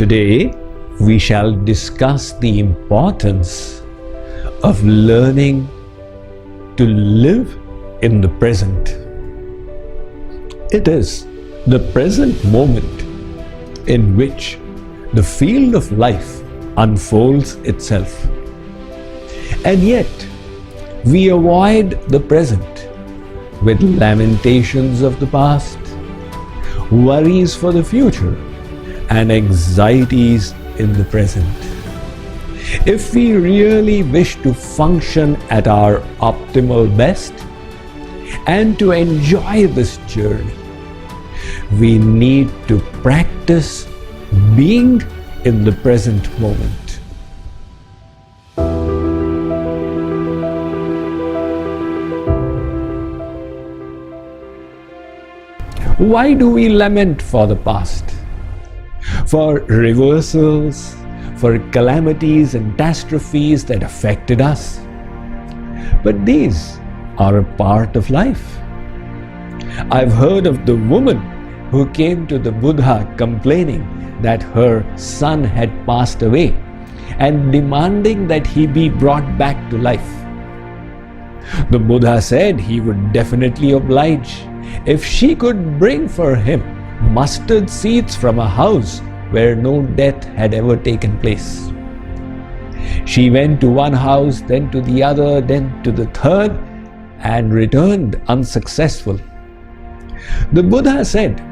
Today, we shall discuss the importance of learning to live in the present. It is the present moment in which the field of life unfolds itself. And yet, we avoid the present with lamentations of the past, worries for the future, and anxieties in the present. If we really wish to function at our optimal best and to enjoy this journey, we need to practice being in the present moment. Why do we lament for the past? For reversals, for calamities and catastrophes that affected us. But these are a part of life. I've heard of the woman who came to the Buddha complaining that her son had passed away and demanding that he be brought back to life. The Buddha said he would definitely oblige if she could bring for him mustard seeds from a house where no death had ever taken place. She went to one house, then to the other, then to the third, and returned unsuccessful. The Buddha said,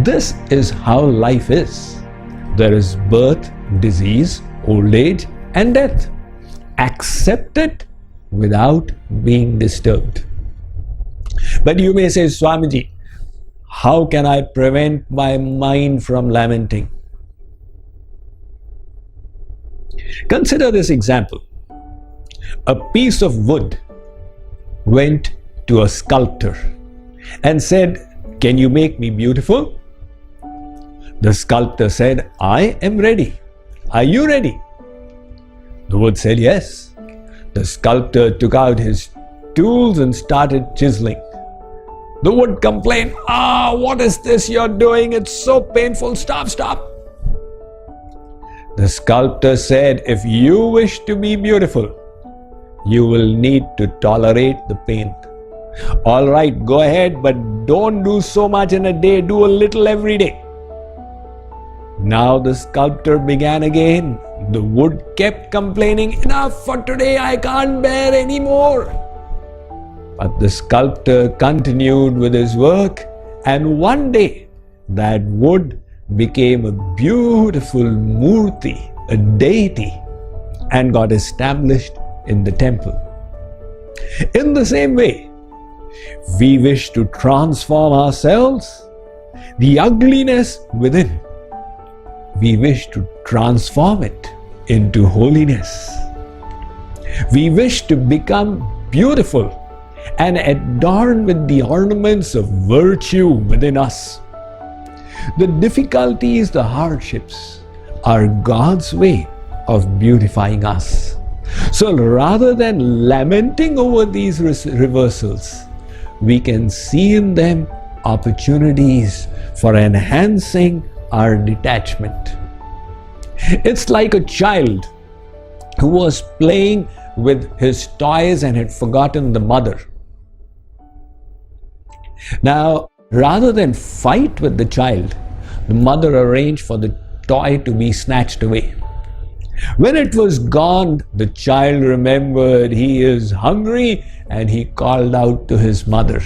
"This is how life is. There is birth, disease, old age, and death. Accept it without being disturbed." But you may say, "Swamiji, how can I prevent my mind from lamenting?" Consider this example. A piece of wood went to a sculptor and said, "Can you make me beautiful?" The sculptor said, "I am ready. Are you ready?" The wood said, "Yes." The sculptor took out his tools and started chiseling. The wood complained, "What is this you're doing? It's so painful. Stop, stop." The sculptor said, "If you wish to be beautiful, you will need to tolerate the pain. All right, go ahead, but don't do so much in a day. Do a little every day." Now the sculptor began again. The wood kept complaining, "Enough for today. I can't bear any more." But the sculptor continued with his work, and one day that wood became a beautiful murti, a deity, and got established in the temple. In the same way, we wish to transform ourselves, the ugliness within. We wish to transform it into holiness. We wish to become beautiful and adorned with the ornaments of virtue within us. The difficulties, the hardships are God's way of beautifying us. So rather than lamenting over these reversals, we can see in them opportunities for enhancing our detachment. It's like a child who was playing with his toys and had forgotten the mother. Now, rather than fight with the child, the mother arranged for the toy to be snatched away. When it was gone, the child remembered he is hungry and he called out to his mother,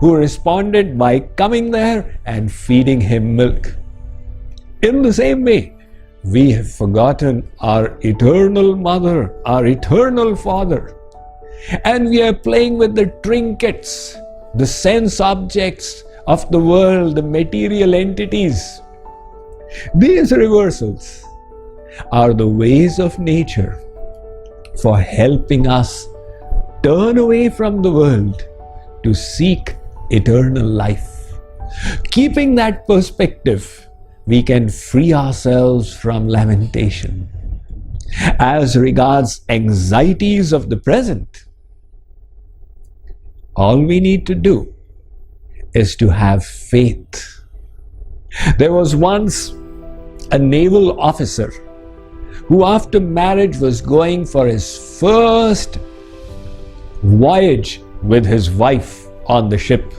who responded by coming there and feeding him milk. In the same way, we have forgotten our eternal mother, our eternal father, and we are playing with the trinkets, the sense objects of the world, the material entities. These reversals are the ways of nature for helping us turn away from the world to seek eternal life. Keeping that perspective, we can free ourselves from lamentation. As regards anxieties of the present, all we need to do is to have faith. There was once a naval officer who after marriage was going for his first voyage with his wife on the ship.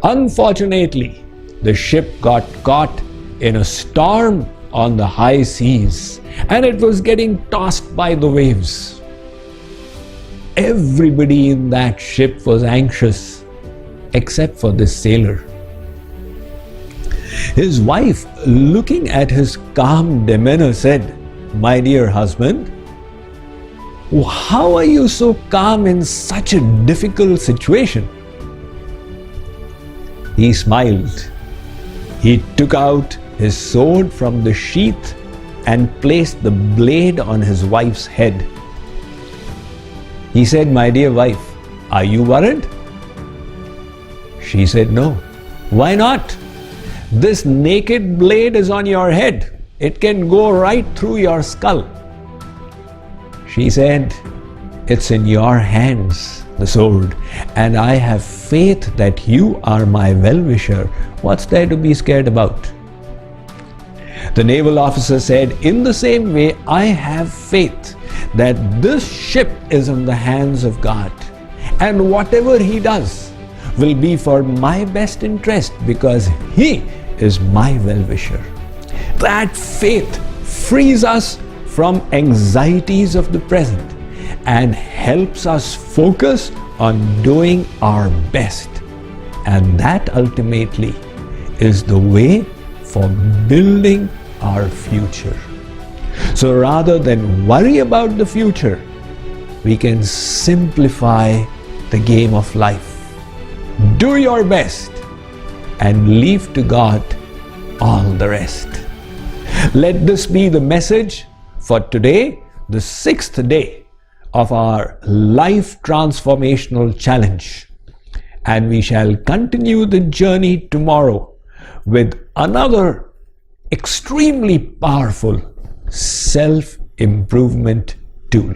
Unfortunately, the ship got caught in a storm on the high seas and it was getting tossed by the waves. Everybody in that ship was anxious except for this sailor. His wife, looking at his calm demeanor, said, "My dear husband, how are you so calm in such a difficult situation?" He smiled. He took out his sword from the sheath and placed the blade on his wife's head. He said, "My dear wife, are you worried?" She said, "No." "Why not? This naked blade is on your head. It can go right through your skull." She said, "It's in your hands, the sword, and I have faith that you are my well-wisher. What's there to be scared about?" The naval officer said, "In the same way, I have faith that this ship is in the hands of God, and whatever He does will be for my best interest because He is my well-wisher." That faith frees us from anxieties of the present and helps us focus on doing our best. And that ultimately is the way for building our future. So rather than worry about the future, we can simplify the game of life. Do your best and leave to God all the rest. Let this be the message for today, the 6th day of our life transformational challenge. And we shall continue the journey tomorrow with another extremely powerful self-improvement tool.